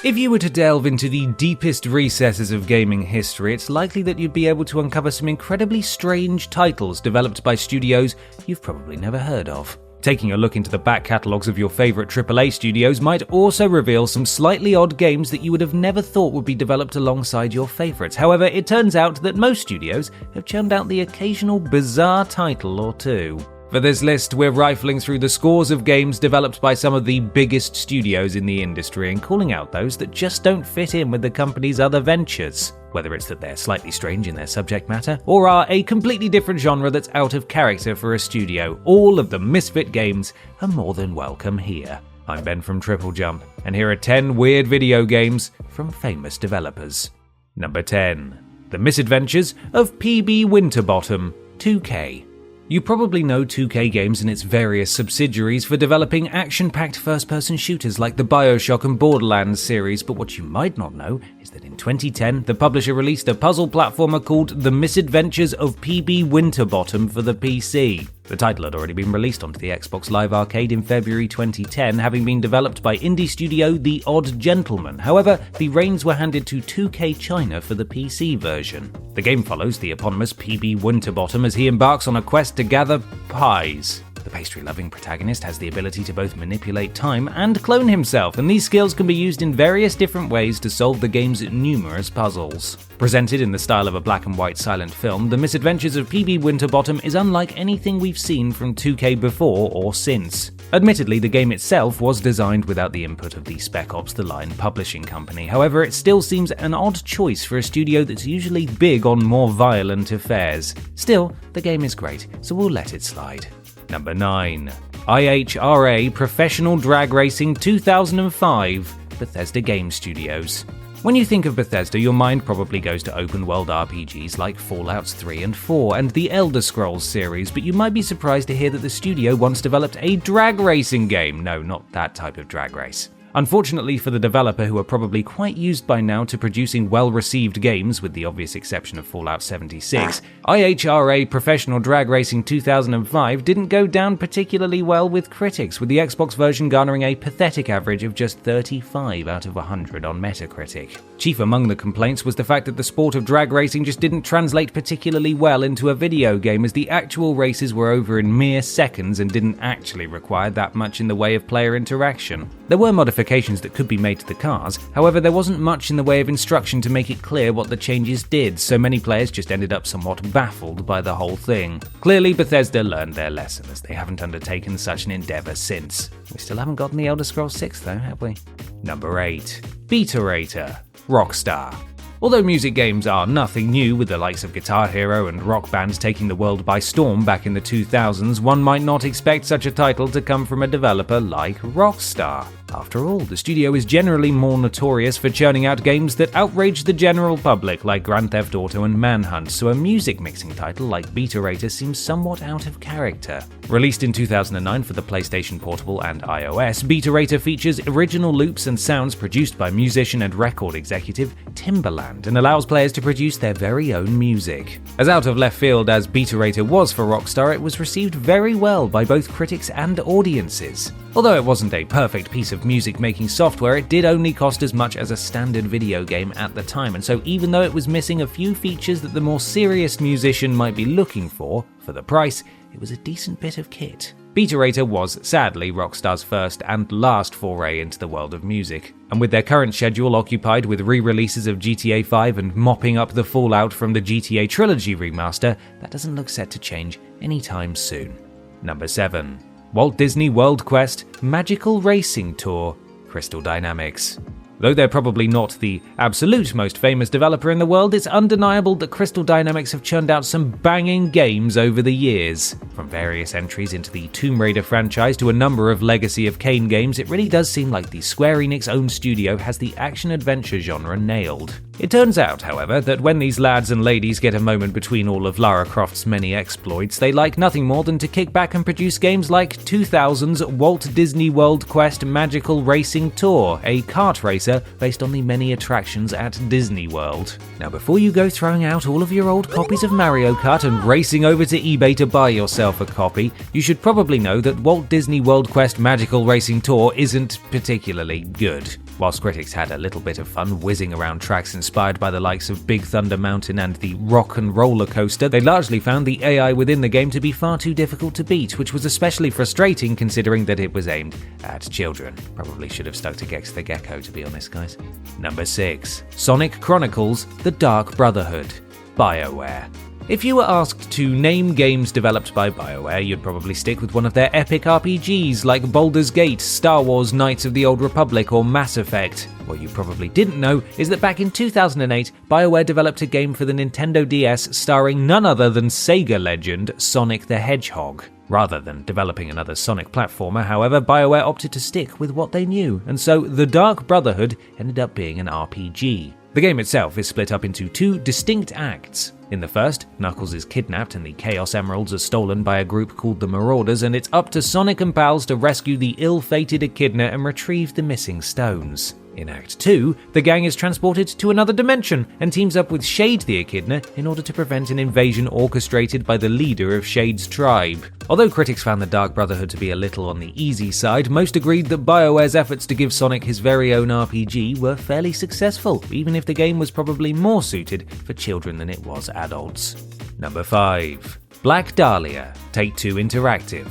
If you were to delve into the deepest recesses of gaming history, it's likely that you'd be able to uncover some incredibly strange titles developed by studios you've probably never heard of. Taking a look into the back catalogues of your favourite AAA studios might also reveal some slightly odd games that you would have never thought would be developed alongside your favourites. However, it turns out that most studios have churned out the occasional bizarre title or two. For this list, we're rifling through the scores of games developed by some of the biggest studios in the industry and calling out those that just don't fit in with the company's other ventures. Whether it's that they're slightly strange in their subject matter, or are a completely different genre that's out of character for a studio, all of the misfit games are more than welcome here. I'm Ben from TripleJump, and here are 10 weird video games from famous developers. Number 10. The Misadventures of PB Winterbottom, 2K. You probably know 2K Games and its various subsidiaries for developing action-packed first-person shooters like the BioShock and Borderlands series, but what you might not know is that in 2010, the publisher released a puzzle platformer called The Misadventures of PB Winterbottom for the PC. The title had already been released onto the Xbox Live Arcade in February 2010, having been developed by indie studio The Odd Gentleman. However, the reins were handed to 2K China for the PC version. The game follows the eponymous PB Winterbottom as he embarks on a quest to gather pies. The pastry-loving protagonist has the ability to both manipulate time and clone himself, and these skills can be used in various different ways to solve the game's numerous puzzles. Presented in the style of a black and white silent film, The Misadventures of PB Winterbottom is unlike anything we've seen from 2K before or since. Admittedly, the game itself was designed without the input of the Spec Ops: The Line publishing company. However, it still seems an odd choice for a studio that's usually big on more violent affairs. Still, the game is great, so we'll let it slide. Number 9. IHRA Professional Drag Racing 2005, Bethesda Game Studios. When you think of Bethesda, your mind probably goes to open-world RPGs like Fallout 3 and 4 and the Elder Scrolls series, but you might be surprised to hear that the studio once developed a drag racing game. No, not that type of drag race. Unfortunately for the developer, who are probably quite used by now to producing well-received games, with the obvious exception of Fallout 76, IHRA Professional Drag Racing 2005 didn't go down particularly well with critics, with the Xbox version garnering a pathetic average of just 35 out of 100 on Metacritic. Chief among the complaints was the fact that the sport of drag racing just didn't translate particularly well into a video game, as the actual races were over in mere seconds and didn't actually require that much in the way of player interaction. There were modifications that could be made to the cars, however there wasn't much in the way of instruction to make it clear what the changes did, so many players just ended up somewhat baffled by the whole thing. Clearly Bethesda learned their lesson, as they haven't undertaken such an endeavour since. We still haven't gotten the Elder Scrolls 6 though, have we? Number 8. Beta-Rater, Rockstar. Although music games are nothing new, with the likes of Guitar Hero and Rock Band taking the world by storm back in the 2000s, one might not expect such a title to come from a developer like Rockstar. After all, the studio is generally more notorious for churning out games that outrage the general public, like Grand Theft Auto and Manhunt, so a music mixing title like Beta-Rater seems somewhat out of character. Released in 2009 for the PlayStation Portable and iOS, Beta-Rater features original loops and sounds produced by musician and record executive Timbaland, and allows players to produce their very own music. As out of left field as Beta-Rater was for Rockstar, it was received very well by both critics and audiences. Although it wasn't a perfect piece of music-making software, it did only cost as much as a standard video game at the time, and so even though it was missing a few features that the more serious musician might be looking for the price, it was a decent bit of kit. Beta-Rater was, sadly, Rockstar's first and last foray into the world of music, and with their current schedule occupied with re-releases of GTA 5 and mopping up the fallout from the GTA Trilogy remaster, that doesn't look set to change anytime soon. Number 7. Walt Disney World Quest Magical Racing Tour, Crystal Dynamics. Though they're probably not the absolute most famous developer in the world, it's undeniable that Crystal Dynamics have churned out some banging games over the years. From various entries into the Tomb Raider franchise to a number of Legacy of Kain games, it really does seem like the Square Enix-owned studio has the action-adventure genre nailed. It turns out, however, that when these lads and ladies get a moment between all of Lara Croft's many exploits, they like nothing more than to kick back and produce games like 2000's Walt Disney World Quest Magical Racing Tour, a kart racer simulator based on the many attractions at Disney World. Now, before you go throwing out all of your old copies of Mario Kart and racing over to eBay to buy yourself a copy, you should probably know that Walt Disney World Quest Magical Racing Tour isn't particularly good. Whilst critics had a little bit of fun whizzing around tracks inspired by the likes of Big Thunder Mountain and the Rock and Roller Coaster, they largely found the AI within the game to be far too difficult to beat, which was especially frustrating considering that it was aimed at children. Probably should have stuck to Gex the Gecko, to be honest, guys. Number 6. Sonic Chronicles: The Dark Brotherhood. BioWare. If you were asked to name games developed by BioWare, you'd probably stick with one of their epic RPGs like Baldur's Gate, Star Wars Knights of the Old Republic, or Mass Effect. What you probably didn't know is that back in 2008, BioWare developed a game for the Nintendo DS starring none other than Sega legend Sonic the Hedgehog. Rather than developing another Sonic platformer, however, BioWare opted to stick with what they knew, and so The Dark Brotherhood ended up being an RPG. The game itself is split up into 2 distinct acts. In the first, Knuckles is kidnapped and the Chaos Emeralds are stolen by a group called the Marauders, and it's up to Sonic and pals to rescue the ill-fated Echidna and retrieve the missing stones. In Act 2, the gang is transported to another dimension and teams up with Shade the Echidna in order to prevent an invasion orchestrated by the leader of Shade's tribe. Although critics found the Dark Brotherhood to be a little on the easy side, most agreed that BioWare's efforts to give Sonic his very own RPG were fairly successful, even if the game was probably more suited for children than it was adults. Number 5. Black Dahlia, Take-Two Interactive.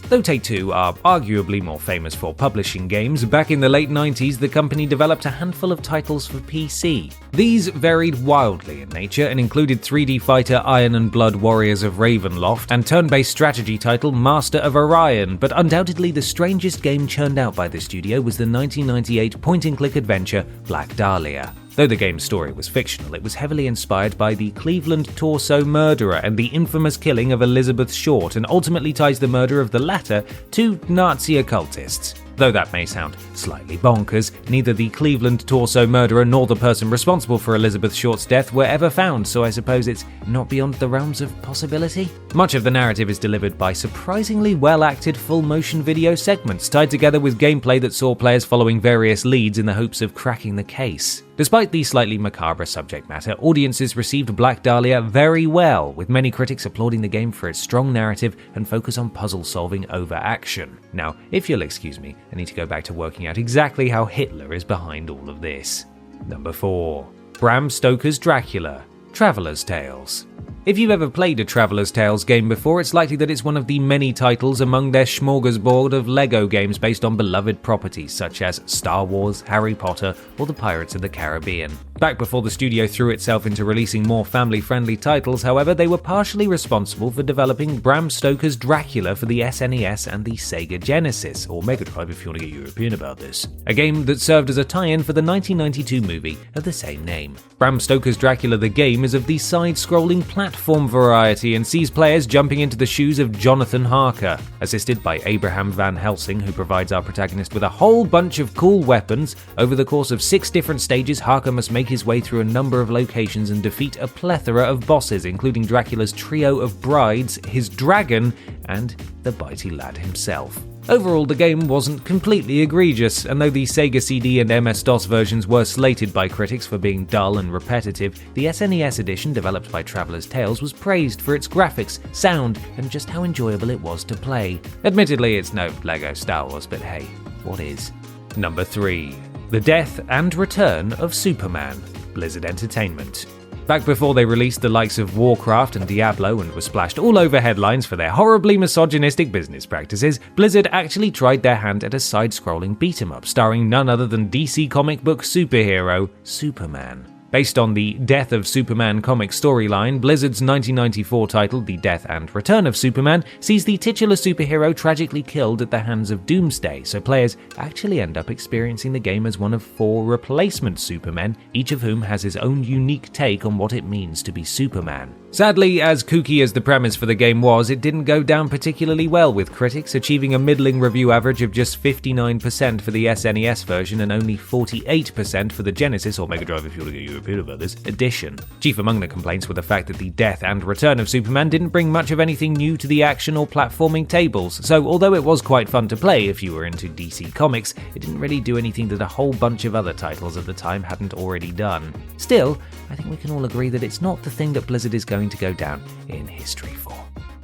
Though Take-Two are arguably more famous for publishing games, back in the late 90s the company developed a handful of titles for PC. These varied wildly in nature and included 3D fighter Iron and Blood Warriors of Ravenloft and turn-based strategy title Master of Orion, but undoubtedly the strangest game churned out by the studio was the 1998 point-and-click adventure Black Dahlia. Though the game's story was fictional, it was heavily inspired by the Cleveland Torso murderer and the infamous killing of Elizabeth Short, and ultimately ties the murder of the latter to Nazi occultists. Though that may sound slightly bonkers, neither the Cleveland Torso murderer nor the person responsible for Elizabeth Short's death were ever found, so I suppose it's not beyond the realms of possibility. Much of the narrative is delivered by surprisingly well-acted full-motion video segments, tied together with gameplay that saw players following various leads in the hopes of cracking the case. Despite the slightly macabre subject matter, audiences received Black Dahlia very well, with many critics applauding the game for its strong narrative and focus on puzzle solving over action. Now, if you'll excuse me, I need to go back to working out exactly how Hitler is behind all of this. Number 4. Bram Stoker's Dracula, Traveller's Tales. If you've ever played a Traveller's Tales game before, it's likely that it's one of the many titles among their smorgasbord of LEGO games based on beloved properties such as Star Wars, Harry Potter, or the Pirates of the Caribbean. Back before the studio threw itself into releasing more family-friendly titles, however, they were partially responsible for developing Bram Stoker's Dracula for the SNES and the Sega Genesis, or Mega Drive if you want to get European about this, a game that served as a tie-in for the 1992 movie of the same name. Bram Stoker's Dracula the game is of the side-scrolling platform variety and sees players jumping into the shoes of Jonathan Harker. Assisted by Abraham Van Helsing, who provides our protagonist with a whole bunch of cool weapons, over the course of 6 different stages, Harker must make his way through a number of locations and defeat a plethora of bosses, including Dracula's trio of brides, his dragon, and the bitey lad himself. Overall, the game wasn't completely egregious, and though the Sega CD and MS-DOS versions were slated by critics for being dull and repetitive, the SNES edition developed by Traveller's Tales was praised for its graphics, sound, and just how enjoyable it was to play. Admittedly, it's no LEGO Star Wars, but hey, what is? Number 3. The Death and Return of Superman, Blizzard Entertainment. Back before they released the likes of Warcraft and Diablo and were splashed all over headlines for their horribly misogynistic business practices, Blizzard actually tried their hand at a side-scrolling beat-em-up starring none other than DC comic book superhero Superman. Based on the Death of Superman comic storyline, Blizzard's 1994 title, The Death and Return of Superman, sees the titular superhero tragically killed at the hands of Doomsday, so players actually end up experiencing the game as one of 4 replacement Supermen, each of whom has his own unique take on what it means to be Superman. Sadly, as kooky as the premise for the game was, it didn't go down particularly well with critics, achieving a middling review average of just 59% for the SNES version and only 48% for the Genesis, or Mega Drive if you want to get European about this, edition. Chief among the complaints were the fact that the death and return of Superman didn't bring much of anything new to the action or platforming tables, so although it was quite fun to play if you were into DC Comics, it didn't really do anything that a whole bunch of other titles at the time hadn't already done. Still, I think we can all agree that it's not the thing that Blizzard is going to go down in history for.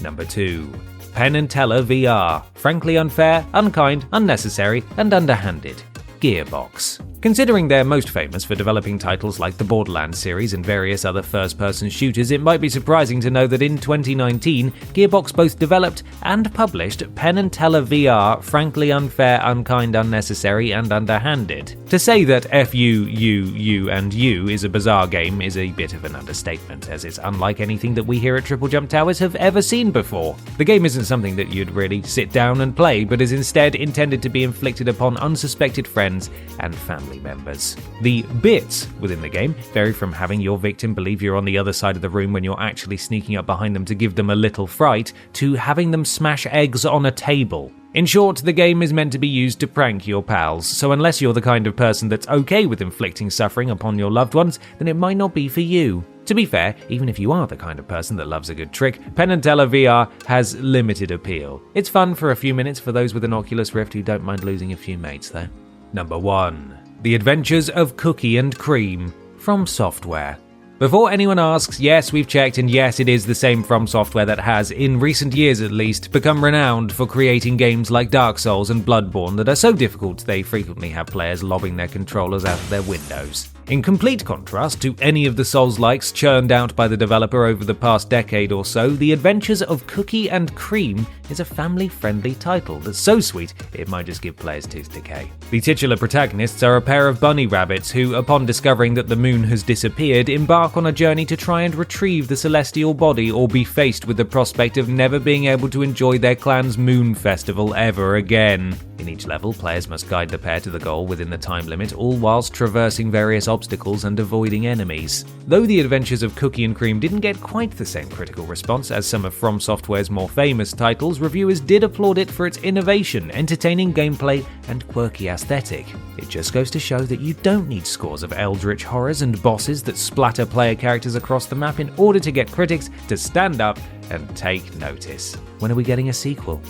Number 2. Penn and Teller VR. Frankly unfair, unkind, unnecessary, and underhanded. Gearbox. Considering they're most famous for developing titles like the Borderlands series and various other first-person shooters, it might be surprising to know that in 2019, Gearbox both developed and published Penn and Teller VR, frankly unfair, unkind, unnecessary, and underhanded. To say that FU, and U is a bizarre game is a bit of an understatement, as it's unlike anything that we here at TripleJump Towers have ever seen before. The game isn't something that you'd really sit down and play, but is instead intended to be inflicted upon unsuspected friends and family members. The bits within the game vary from having your victim believe you're on the other side of the room when you're actually sneaking up behind them to give them a little fright, to having them smash eggs on a table. In short, the game is meant to be used to prank your pals, so unless you're the kind of person that's okay with inflicting suffering upon your loved ones, then it might not be for you. To be fair, even if you are the kind of person that loves a good trick, Penn and Teller VR has limited appeal. It's fun for a few minutes for those with an Oculus Rift who don't mind losing a few mates though. Number 1. The Adventures of Cookie and Cream, From Software. Before anyone asks, yes, we've checked, and yes, it is the same From Software that has, in recent years at least, become renowned for creating games like Dark Souls and Bloodborne that are so difficult they frequently have players lobbing their controllers out of their windows. In complete contrast to any of the Souls-likes churned out by the developer over the past decade or so, The Adventures of Cookie and Cream is a family-friendly title that's so sweet it might just give players tooth decay. The titular protagonists are a pair of bunny rabbits who, upon discovering that the moon has disappeared, embark on a journey to try and retrieve the celestial body or be faced with the prospect of never being able to enjoy their clan's moon festival ever again. In each level, players must guide the pair to the goal within the time limit, all whilst traversing various obstacles and avoiding enemies. Though The Adventures of Cookie and Cream didn't get quite the same critical response as some of From Software's more famous titles, reviewers did applaud it for its innovation, entertaining gameplay, and quirky aesthetic. It just goes to show that you don't need scores of eldritch horrors and bosses that splatter player characters across the map in order to get critics to stand up and take notice. When are we getting a sequel?